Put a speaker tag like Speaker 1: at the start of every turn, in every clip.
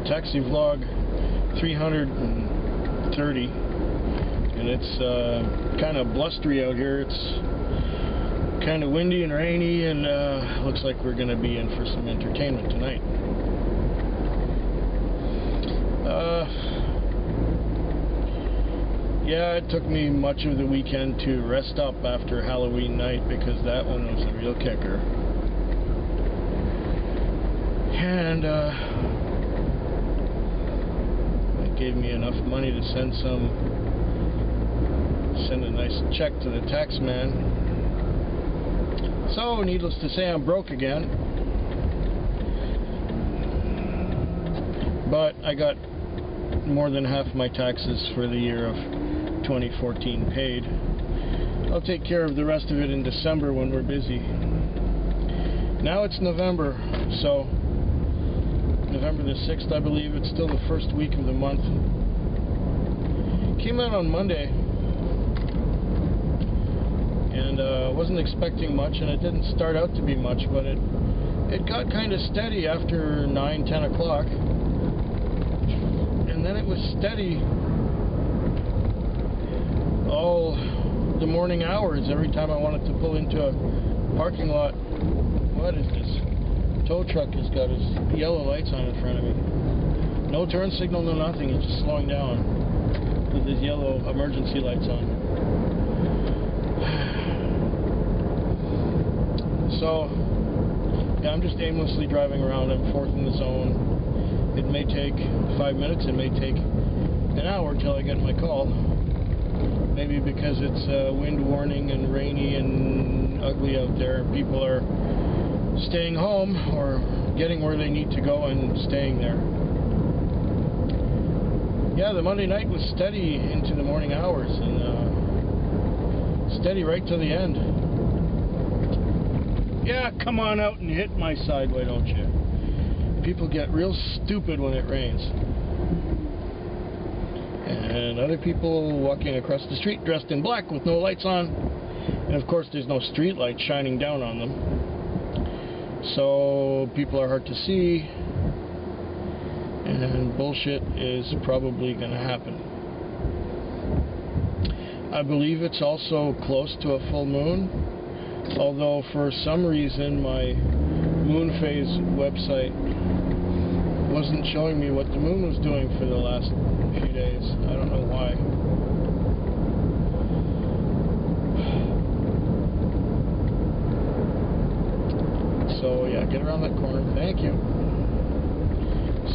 Speaker 1: Taxi Vlog 330, and it's kind of blustery out here. It's kind of windy and rainy, and looks like we're going to be in for some entertainment tonight. Yeah, it took me much of the weekend to rest up after Halloween night, because that one was a real kicker. And it gave me enough money to send a nice check to the tax man. So, needless to say, I'm broke again. But I got more than half my taxes for the year of 2014 paid. I'll take care of the rest of it in December when we're busy. Now it's November, so November the 6th, I believe. It's still the first week of the month. Came out on Monday, and wasn't expecting much, and it didn't start out to be much, but it got kind of steady after 9-10 o'clock, and then it was steady all the morning hours. Every time I wanted to pull into a parking lot. What is this? Tow truck has got his yellow lights on in front of me. No turn signal, no nothing. He's just slowing down with his yellow emergency lights on. So, yeah, I'm just aimlessly driving around. I'm fourth in the zone. It may take 5 minutes. It may take an hour till I get my call. Maybe because it's wind warning and rainy and ugly out there. People are staying home or getting where they need to go and staying there. Yeah, the Monday night was steady into the morning hours, and steady right to the end. Yeah, come on out and hit my side, why don't you? People get real stupid when it rains. And other people walking across the street dressed in black with no lights on. And of course there's no street light shining down on them. So people are hard to see, and bullshit is probably going to happen. I believe it's also close to a full moon, although for some reason my moon phase website wasn't showing me what the moon was doing for the last few days. I don't know why. So yeah, get around that corner. Thank you.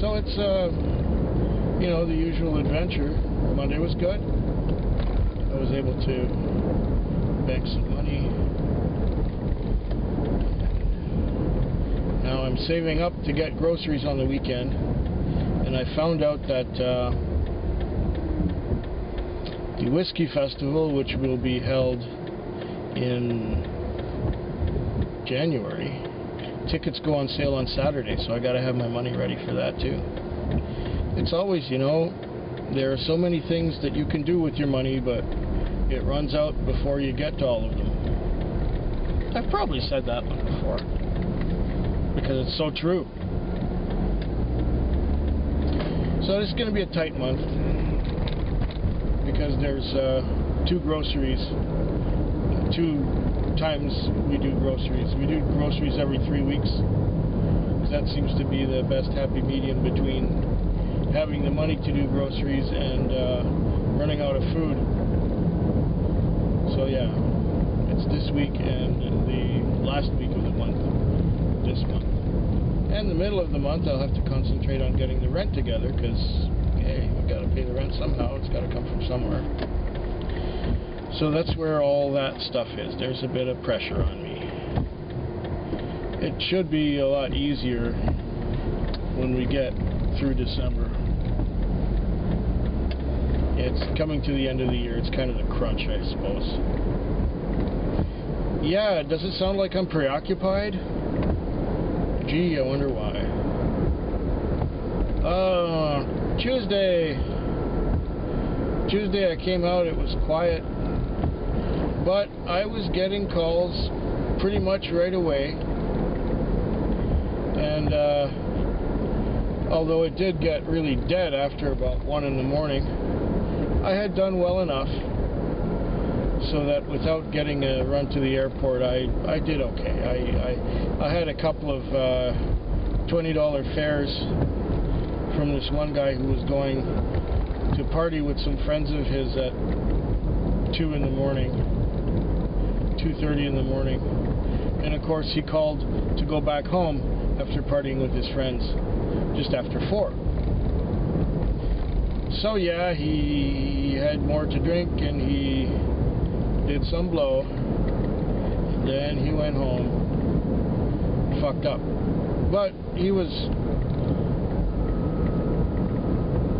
Speaker 1: So it's you know, the usual adventure. Monday was good. I was able to bank some money. Now I'm saving up to get groceries on the weekend, and I found out that the Whiskey Festival, which will be held in January, tickets go on sale on Saturday, so I gotta have my money ready for that too. It's always, you know, there are so many things that you can do with your money, but it runs out before you get to all of them. I've probably said that one before, because it's so true. So this is going to be a tight month, because there's 2 groceries, 2 times we do groceries. We do groceries every 3 weeks. That seems to be the best happy medium between having the money to do groceries and running out of food. So yeah, it's this week and the last week of the month, this month. And the middle of the month I'll have to concentrate on getting the rent together, because, hey, we've got to pay the rent somehow. It's got to come from somewhere. So that's where all that stuff is. There's a bit of pressure on me. It should be a lot easier when we get through December. It's coming to the end of the year. It's kind of the crunch, I suppose. Yeah, does it sound like I'm preoccupied? Gee, I wonder why. Tuesday I came out, it was quiet, but I was getting calls pretty much right away, and although it did get really dead after about 1 in the morning, I had done well enough so that without getting a run to the airport, I did okay. I had a couple of $20 fares from this one guy who was going to party with some friends of his at 2 in the morning, 2:30 in the morning. And of course he called to go back home after partying with his friends just after 4. So yeah, he had more to drink and he did some blow. And then he went home, fucked up. But he was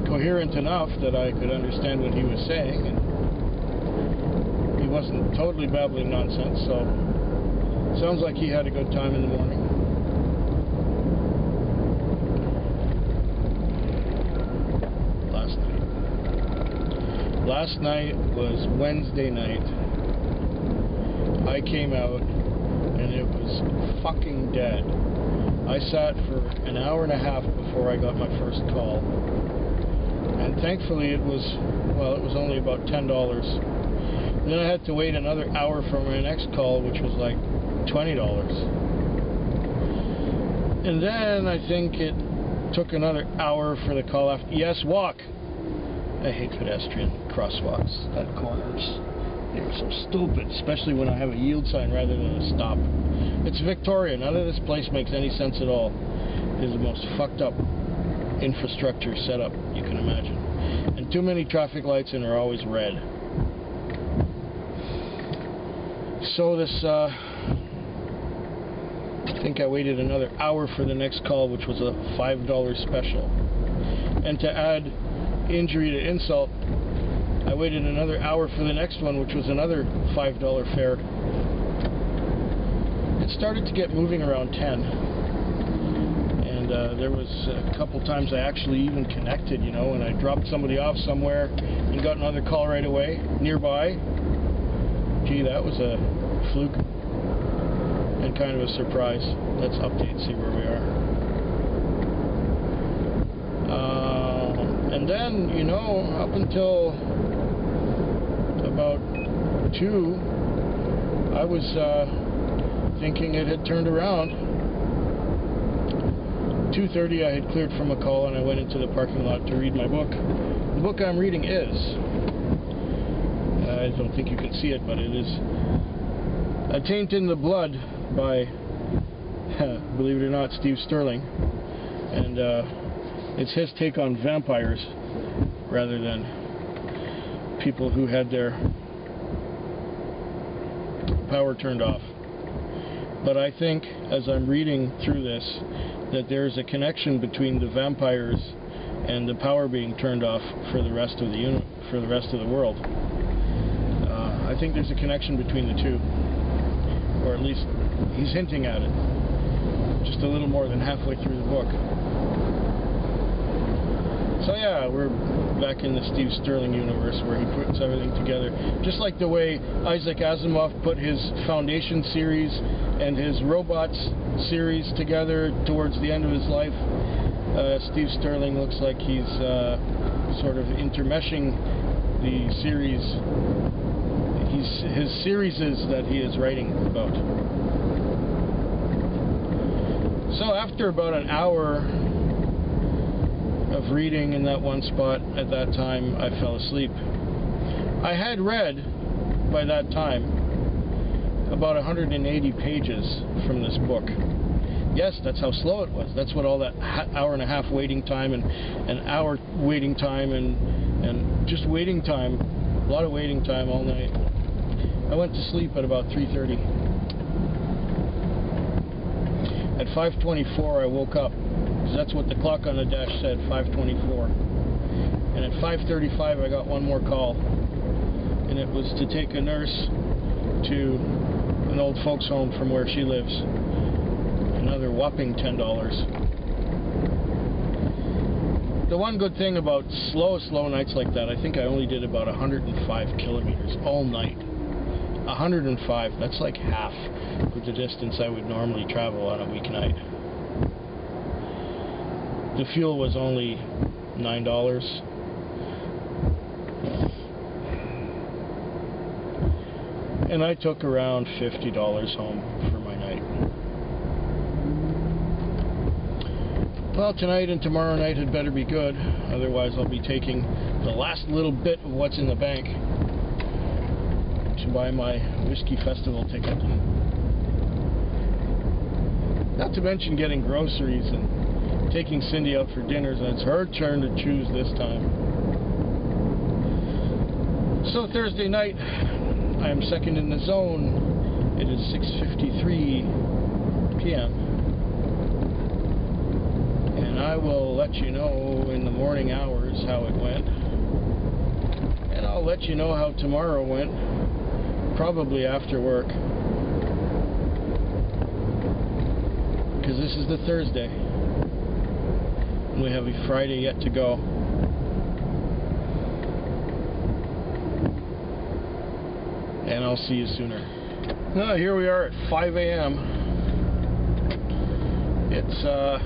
Speaker 1: coherent enough that I could understand what he was saying, and he wasn't totally babbling nonsense, so sounds like he had a good time in the morning. Last night was Wednesday night. I came out and it was fucking dead. I sat for an hour and a half before I got my first call. And thankfully it was only about $10. And then I had to wait another hour for my next call, which was like $20. And then I think it took another hour for the call after. Yes, walk! I hate pedestrian crosswalks at corners. They're so stupid, especially when I have a yield sign rather than a stop. It's Victoria. None of this place makes any sense at all. It is the most fucked up infrastructure setup you can imagine. And too many traffic lights, and they're always red. So this, I think I waited another hour for the next call, which was a $5 special. And to add injury to insult, I waited another hour for the next one, which was another $5 fare. It started to get moving around 10, and there was a couple times I actually even connected, you know, and I dropped somebody off somewhere and got another call right away nearby. Gee, that was a fluke and kind of a surprise. Let's update, see where we are. And then, you know, up until about 2, I was thinking it had turned around. 2:30 I had cleared from a call and I went into the parking lot to read my book. The book I'm reading is, I don't think you can see it, but it is A Taint in the Blood by, believe it or not, Steve Stirling. And it's his take on vampires rather than people who had their power turned off. But I think, as I'm reading through this, that there's a connection between the vampires and the power being turned off for the rest of the the world. I think there's a connection between the two, or at least he's hinting at it. Just a little more than halfway through the book. So yeah, we're back in the Steve Stirling universe where he puts everything together. Just like the way Isaac Asimov put his Foundation series and his Robots series together towards the end of his life, Steve Stirling looks like he's sort of intermeshing the series, his series that he is writing about. So after about an hour of reading in that one spot at that time, I fell asleep. I had read, by that time, about 180 pages from this book. Yes, that's how slow it was. That's what all that hour and a half waiting time and an hour waiting time and just waiting time, a lot of waiting time all night. I went to sleep at about 3:30. At 5:24 I woke up. That's what the clock on the dash said, 5:24. And at 5:35 I got one more call, and it was to take a nurse to an old folks home from where she lives. Another whopping $10. The one good thing about slow nights like that, I think I only did about 105 kilometers all night. 105, that's like half of the distance I would normally travel on a weeknight. The fuel was only $9. And I took around $50 home for my night. Well, tonight and tomorrow night had better be good. Otherwise, I'll be taking the last little bit of what's in the bank to buy my Whiskey Festival ticket. Not to mention getting groceries and taking Cindy out for dinners, and it's her turn to choose this time. So Thursday night, I am second in the zone. It is 6:53 p.m. And I will let you know in the morning hours how it went. And I'll let you know how tomorrow went, probably after work. Because this is the Thursday. And we have a Friday yet to go. And I'll see you sooner. Now, here we are at 5 a.m. It's a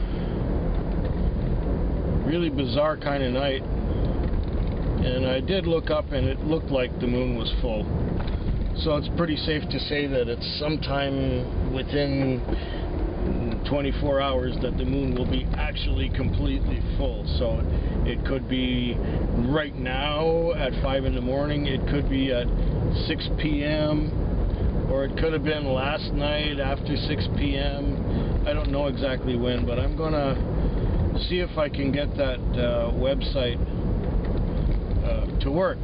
Speaker 1: really bizarre kind of night. And I did look up and it looked like the moon was full. So it's pretty safe to say that it's sometime within 24 hours that the moon will be actually completely full. So it could be right now at 5 in the morning, it could be at 6 p.m. or it could have been last night after 6 p.m. I don't know exactly when, but I'm gonna see if I can get that website to work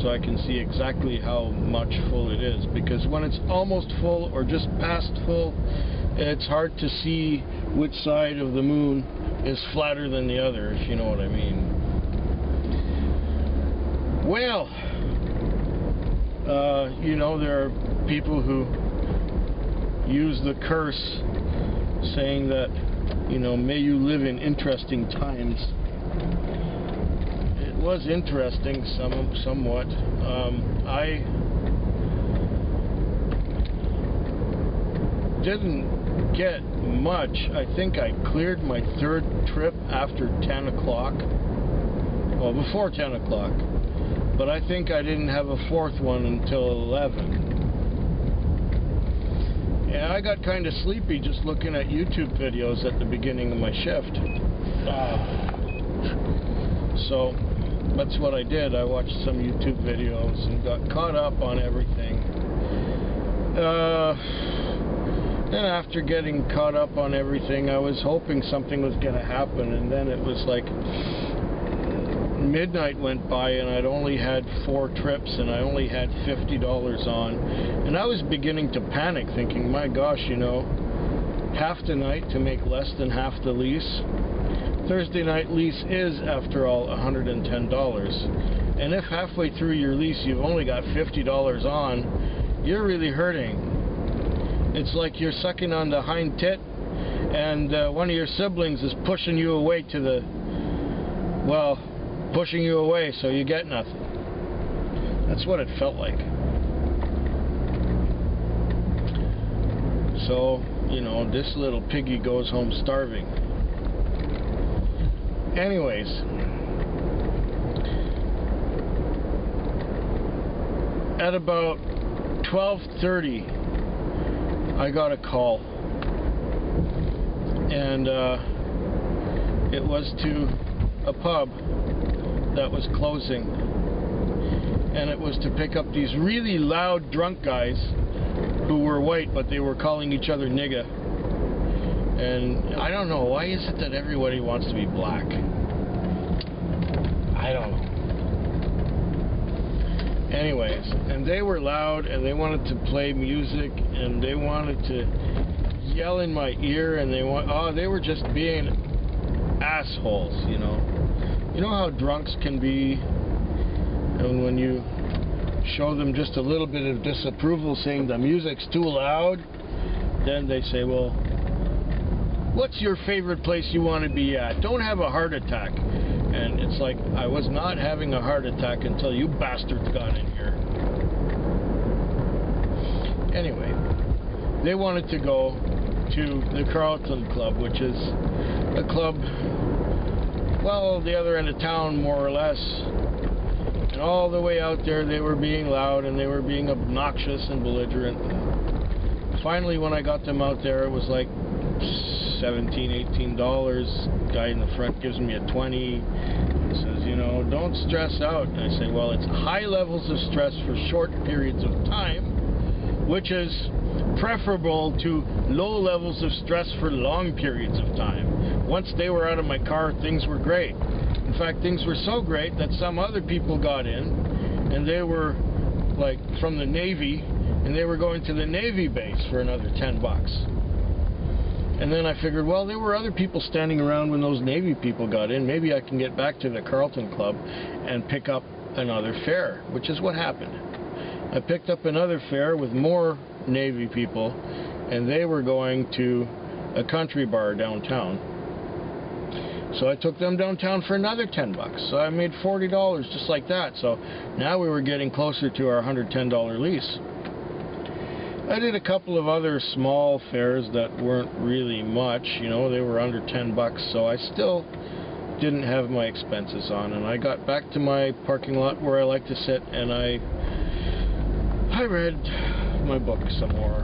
Speaker 1: so I can see exactly how much full it is, because when it's almost full or just past full, it's hard to see which side of the moon is flatter than the other, if you know what I mean. Well, you know, there are people who use the curse saying that, you know, may you live in interesting times. It was interesting, somewhat. I didn't get much. I think I cleared my third trip after 10 o'clock. Well, before 10 o'clock. But I think I didn't have a fourth one until 11. And I got kind of sleepy just looking at YouTube videos at the beginning of my shift. So that's what I did. I watched some YouTube videos and got caught up on everything. Then after getting caught up on everything, I was hoping something was going to happen, and then it was like midnight went by and I'd only had 4 trips and I only had $50 on, and I was beginning to panic, thinking, my gosh, you know, half the night to make less than half the lease. Thursday night lease is, after all, $110, and if halfway through your lease you've only got $50 on, you're really hurting. It's like you're sucking on the hind tit and one of your siblings is pushing you away to the, well, pushing you away so you get nothing. That's what it felt like. So, you know, this little piggy goes home starving. Anyways, at about 12:30 I got a call, and it was to a pub that was closing, and it was to pick up these really loud drunk guys who were white, but they were calling each other nigga. And I don't know, why is it that everybody wants to be black? I don't know. Anyways, and they were loud, and they wanted to play music, and they wanted to yell in my ear, and they were just being assholes, you know. You know how drunks can be, and when you show them just a little bit of disapproval, saying the music's too loud, then they say, well, what's your favorite place you want to be at? Don't have a heart attack. And it's like, I was not having a heart attack until you bastards got in here. Anyway, they wanted to go to the Carlton Club, which is a club well, the other end of town, more or less. And all the way out there, they were being loud and they were being obnoxious and belligerent. And finally, when I got them out there, it was like $17, $18. Guy in the front gives me a 20. Says, you know, don't stress out. And I say, well, it's high levels of stress for short periods of time, which is preferable to low levels of stress for long periods of time. Once they were out of my car, things were great. In fact, things were so great that some other people got in, and they were like from the Navy, and they were going to the Navy base for another $10. And then I figured, well, there were other people standing around when those Navy people got in. Maybe I can get back to the Carlton Club and pick up another fare, which is what happened. I picked up another fare with more Navy people, and they were going to a country bar downtown. So I took them downtown for another $10. So I made $40 just like that. So now we were getting closer to our $110 lease. I did a couple of other small fares that weren't really much, you know, they were under $10, so I still didn't have my expenses on, and I got back to my parking lot where I like to sit, and I read my book some more.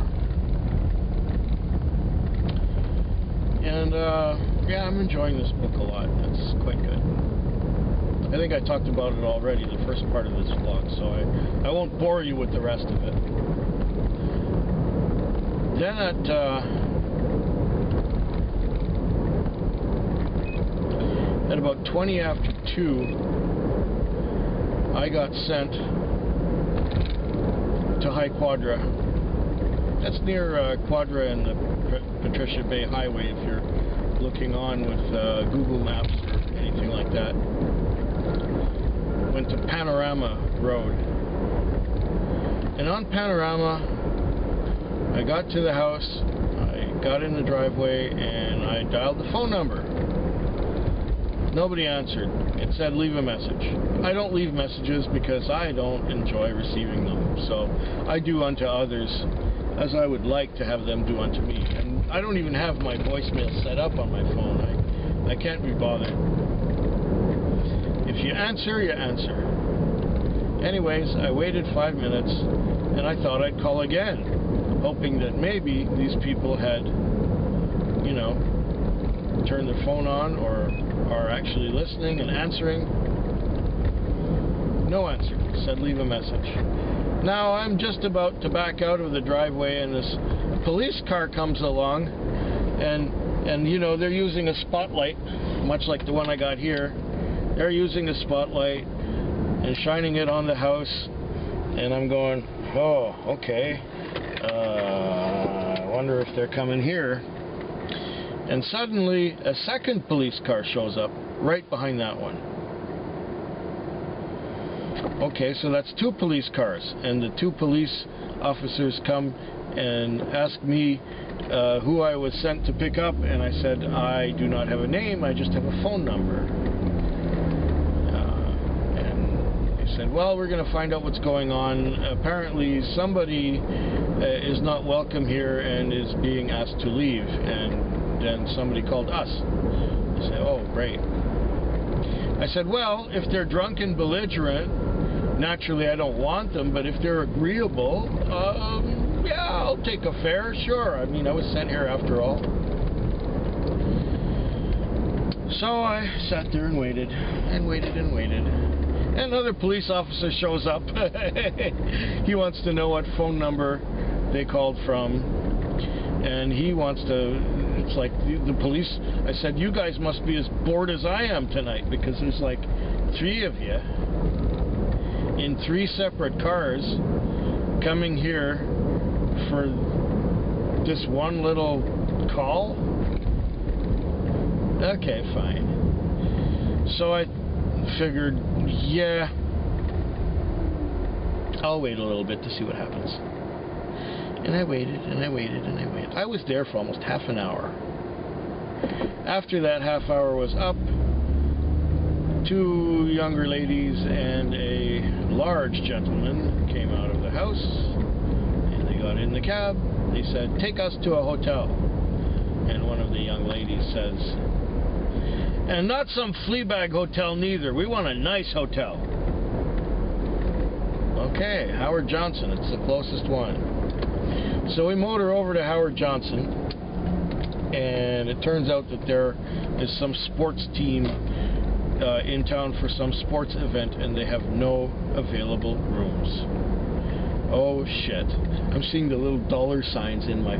Speaker 1: And yeah, I'm enjoying this book a lot. It's quite good. I think I talked about it already, the first part of this vlog, so I won't bore you with the rest of it. Then at about 20 after 2, I got sent to High Quadra. That's near Quadra and the Patricia Bay Highway if you're looking on with Google Maps or anything like that. Went to Panorama Road. And on Panorama, I got to the house, I got in the driveway, and I dialed the phone number. Nobody answered. It said leave a message. I don't leave messages because I don't enjoy receiving them. So I do unto others as I would like to have them do unto me. And I don't even have my voicemail set up on my phone. I can't be bothered. If you answer, you answer. Anyways, I waited 5 minutes, and I thought I'd call again, hoping that maybe these people had, you know, turned their phone on or are actually listening and answering. No answer. Said leave a message. Now I'm just about to back out of the driveway, and this police car comes along, and you know, they're using a spotlight, much like the one I got here. They're using a spotlight and shining it on the house, and I'm going, oh, okay. I wonder if they're coming here. And suddenly, a second police car shows up right behind that one. Okay, so that's 2 police cars, and the 2 police officers come and ask me who I was sent to pick up, and I said, I do not have a name, I just have a phone number. And they said, well, we're going to find out what's going on. Apparently, somebody is not welcome here and is being asked to leave, and then somebody called us. I said, oh, great. I said, well, if they're drunk and belligerent, naturally I don't want them, but if they're agreeable, yeah, I'll take a fare, sure. I mean, I was sent here after all. So I sat there and waited, and waited, and waited. And another police officer shows up. He wants to know what phone number they called from, and he wants to... It's like the police, I said, you guys must be as bored as I am tonight, because there's like 3 of you in 3 separate cars coming here for this one little call. Okay, fine. So I figured, yeah, I'll wait a little bit to see what happens. And I waited, and I waited, and I waited. I was there for almost half an hour. After that half hour was up, 2 younger ladies and a large gentleman came out of the house, and they got in the cab. They said, take us to a hotel. And one of the young ladies says, And not some Fleabag hotel neither. We want a nice hotel. Okay, Howard Johnson. It's the closest one. So we motor over to Howard Johnson, and it turns out that there is some sports team in town for some sports event, and they have no available rooms. Oh shit. I'm seeing the little dollar signs in my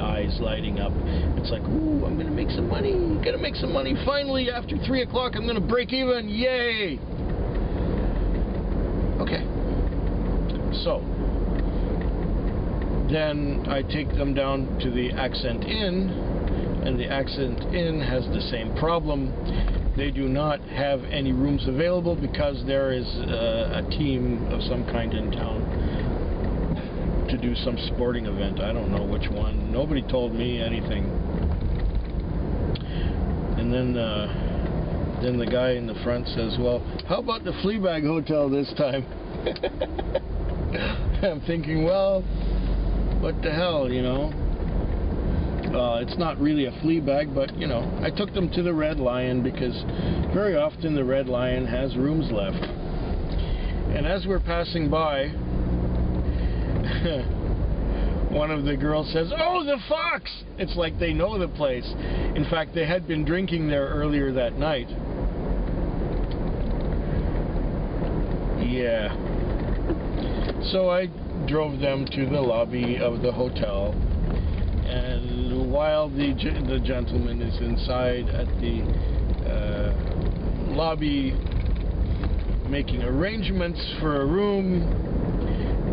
Speaker 1: eyes lighting up. It's like, ooh, I'm gonna make some money. Gonna make some money. Finally, after 3 o'clock, I'm gonna break even. Yay! Okay. So then I take them down to the Accent Inn, and the Accent Inn has the same problem. They do not have any rooms available because there is a team of some kind in town to do some sporting event. I don't know which one. Nobody told me anything. And then the guy in the front says, well, how about the Fleabag Hotel this time? I'm thinking, well, what the hell, you know? It's not really a Fleabag, but, you know, I took them to the Red Lion because very often the Red Lion has rooms left. And as we're passing by, one of the girls says, oh, the Fox! It's like they know the place. In fact, they had been drinking there earlier that night. Yeah. So I drove them to the lobby of the hotel, and while the gentleman is inside at the lobby making arrangements for a room,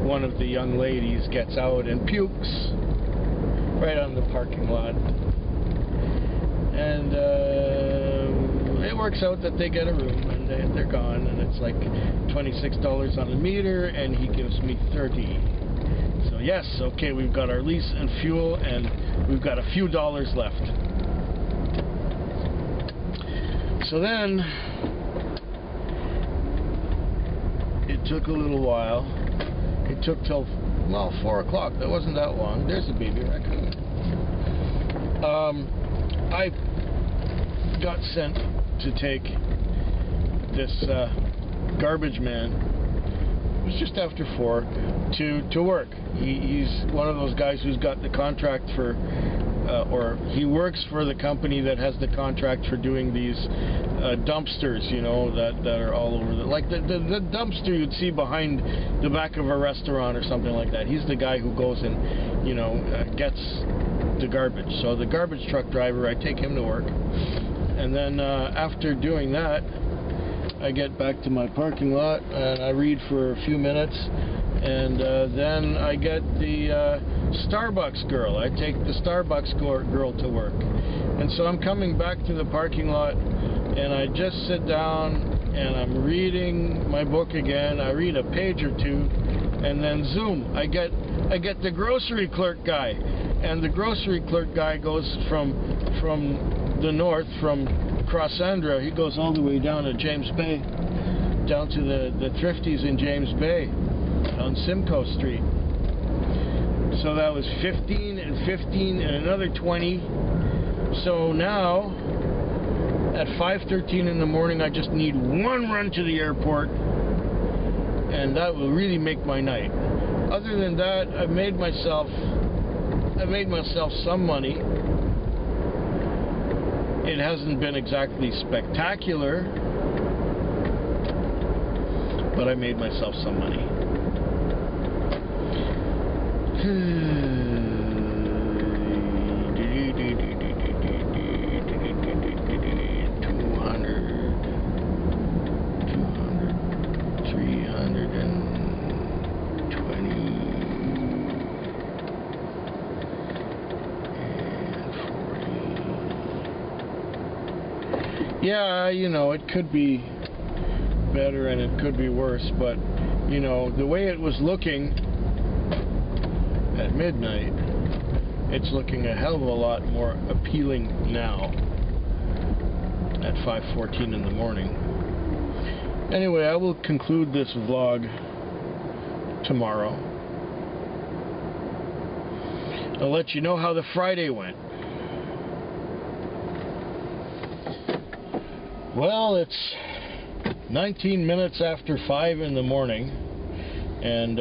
Speaker 1: one of the young ladies gets out and pukes right on the parking lot. And it works out that they get a room, and they're gone, and it's like $26 on the meter, and he gives me $30. So yes, okay, we've got our lease and fuel, and we've got a few dollars left. So then it took a little while. It took till, well, 4 o'clock. That wasn't that long. There's a baby raccoon. I got sent to take this garbage man. It was just after 4 to work. He's one of those guys who's got the contract for, or he works for the company that has the contract for doing these dumpsters, you know, that are all over like the dumpster you'd see behind the back of a restaurant or something like that. He's the guy who goes and, you know, gets the garbage. So the garbage truck driver, I take him to work, and then after doing that, I get back to my parking lot and I read for a few minutes, and then I get the Starbucks girl. I take the Starbucks girl to work. And so I'm coming back to the parking lot, and I just sit down and I'm reading my book again. I read a page or two, and then zoom, I get the grocery clerk guy. And the grocery clerk guy goes from the north, from Crossandra, he goes all the way down to James Bay, down to the Thrifties in James Bay on Simcoe Street. So that was 15 and 15 and another 20. So now at 5:13 in the morning, I just need one run to the airport, and that will really make my night. Other than that, I've made myself some money. It hasn't been exactly spectacular, but I made myself some money. 200, yeah, you know, it could be better and it could be worse, but, you know, the way it was looking at midnight, it's looking a hell of a lot more appealing now at 5:14 in the morning. Anyway, I will conclude this vlog tomorrow. I'll let you know how the Friday went. Well, it's 19 minutes after 5 in the morning, and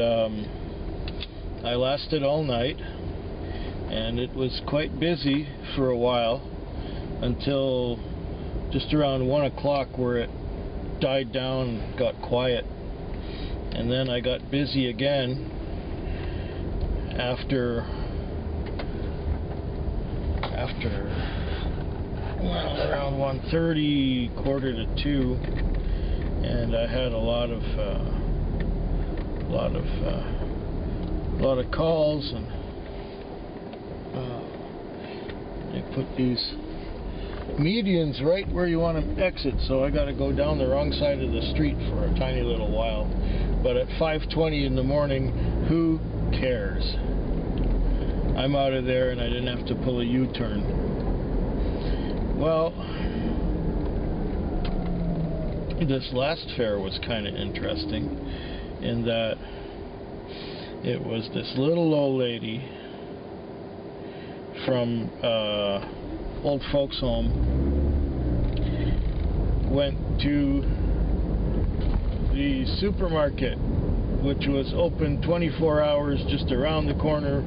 Speaker 1: I lasted all night, and it was quite busy for a while until just around 1 o'clock, where it died down and got quiet. And then I got busy again after around 1:30, quarter to 2, and I had a lot of calls, and they put these medians right where you want to exit, so I got to go down the wrong side of the street for a tiny little while. But at 5:20 in the morning, who cares? I'm out of there, and I didn't have to pull a U-turn. Well, this last fare was kind of interesting in that it was this little old lady from old folks home, went to the supermarket, which was open 24 hours just around the corner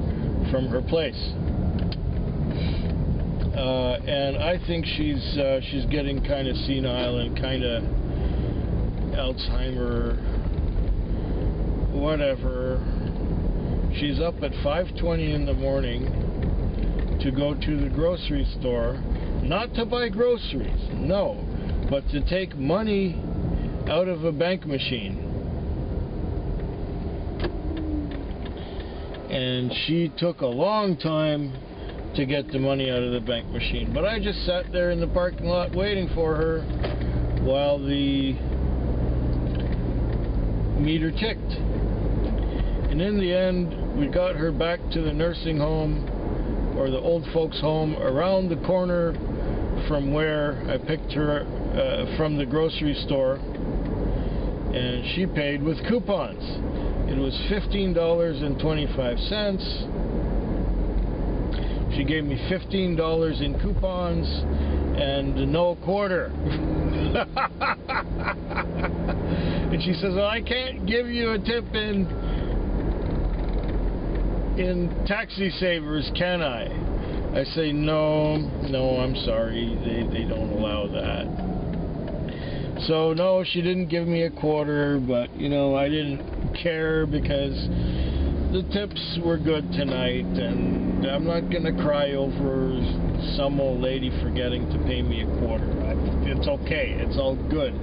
Speaker 1: from her place. And I think she's getting kind of senile and kind of Alzheimer, whatever. She's up at 5:20 in the morning to go to the grocery store, not to buy groceries, no, but to take money out of a bank machine. And she took a long time to get the money out of the bank machine, but I just sat there in the parking lot waiting for her while the meter ticked. And in the end, we got her back to the nursing home, or the old folks home, around the corner from where I picked her from the grocery store, and she paid with coupons. It was $15.25. She gave me $15 in coupons and no quarter. And she says, well, I can't give you a tip in Taxi Savers, can I? I say, no, I'm sorry, they don't allow that. So no, she didn't give me a quarter, but you know, I didn't care because the tips were good tonight, and I'm not gonna cry over some old lady forgetting to pay me a quarter. It's okay, it's all good.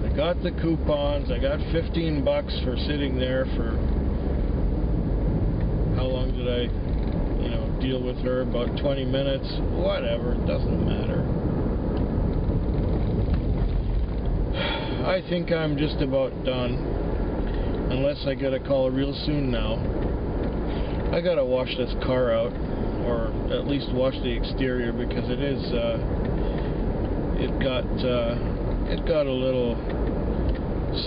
Speaker 1: I got the coupons. I got $15 for sitting there for, how long did I, deal with her? About 20 minutes. Whatever, it doesn't matter. I think I'm just about done, unless I get a call real soon now. I gotta wash this car out, or at least wash the exterior, because it is, it got a little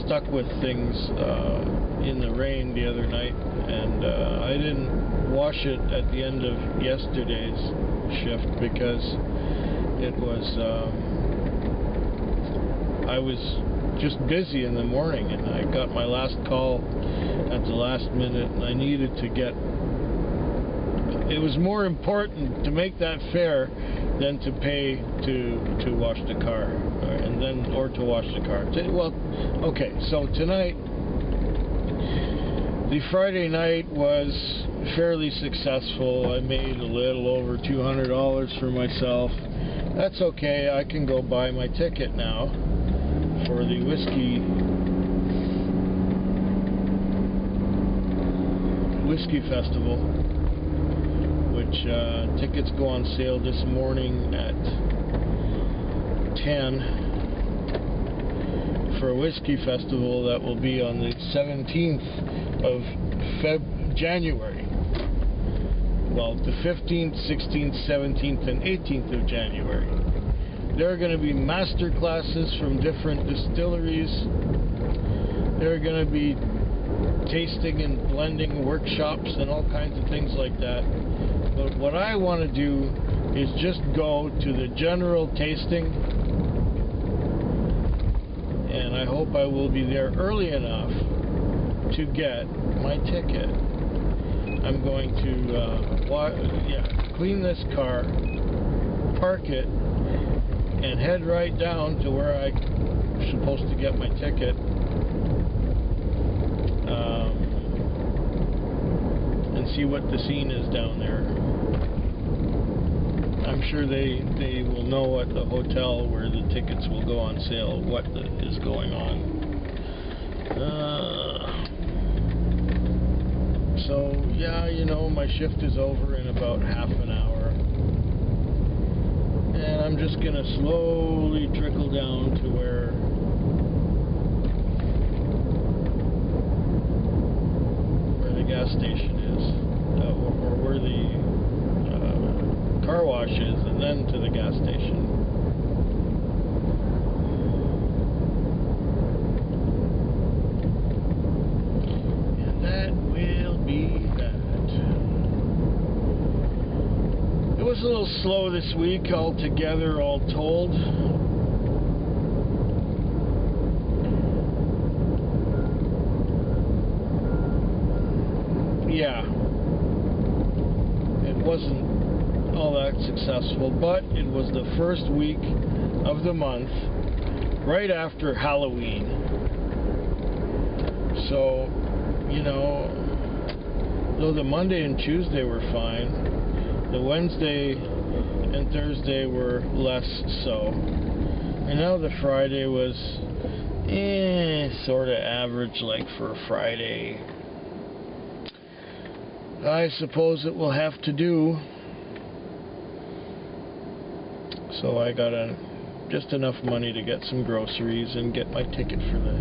Speaker 1: stuck with things in the rain the other night, and I didn't wash it at the end of yesterday's shift because it was, I was just busy in the morning, and I got my last call at the last minute, and I needed to get, it was more important to make that fare than to pay to wash the car, or to wash the car. Well, okay, so tonight, the Friday night was fairly successful. I made a little over $200 for myself. That's okay, I can go buy my ticket now for the whiskey festival, which tickets go on sale this morning at 10 for a whiskey festival that will be on the 17th of January. Well, the 15th, 16th, 17th, and 18th of January. There are going to be master classes from different distilleries. There are going to be tasting and blending workshops and all kinds of things like that. But what I want to do is just go to the general tasting, and I hope I will be there early enough to get my ticket. I'm going to clean this car, park it, and head right down to where I'm supposed to get my ticket. And see what the scene is down there. I'm sure they will know at the hotel where the tickets will go on sale what is going on. So yeah, you know, my shift is over in about half an hour, and I'm just gonna slowly trickle down to where the gas station is, or where the car wash is, and then to the gas station. And that will be that. It was a little slow this week altogether, all told. Yeah, it wasn't all that successful, but it was the first week of the month, right after Halloween. So, you know, though the Monday and Tuesday were fine, the Wednesday and Thursday were less so, and now the Friday was sort of average, like for a Friday. I suppose it will have to do. So I got just enough money to get some groceries and get my ticket for the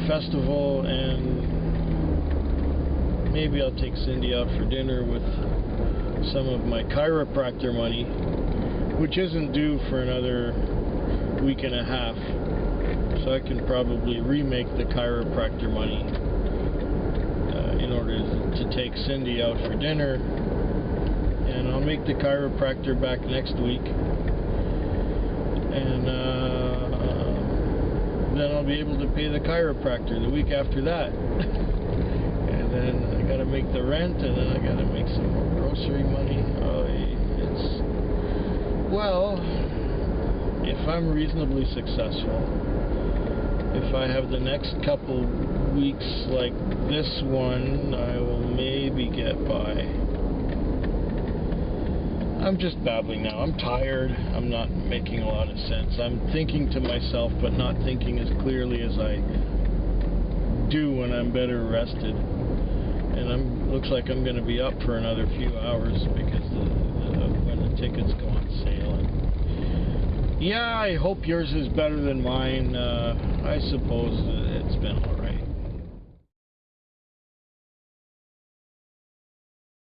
Speaker 1: festival, and maybe I'll take Cindy out for dinner with some of my chiropractor money, which isn't due for another week and a half. So I can probably remake the chiropractor money in order to take Cindy out for dinner, and I'll make the chiropractor back next week, and then I'll be able to pay the chiropractor the week after that. And then I gotta make the rent, and then I gotta make some more grocery money. Well, if I'm reasonably successful, if I have the next couple weeks like this one, I will maybe get by. I'm just babbling now. I'm tired. I'm not making a lot of sense. I'm thinking to myself, but not thinking as clearly as I do when I'm better rested. And looks like I'm going to be up for another few hours because when the tickets go on sale. And yeah, I hope yours is better than mine. I suppose it's been alright.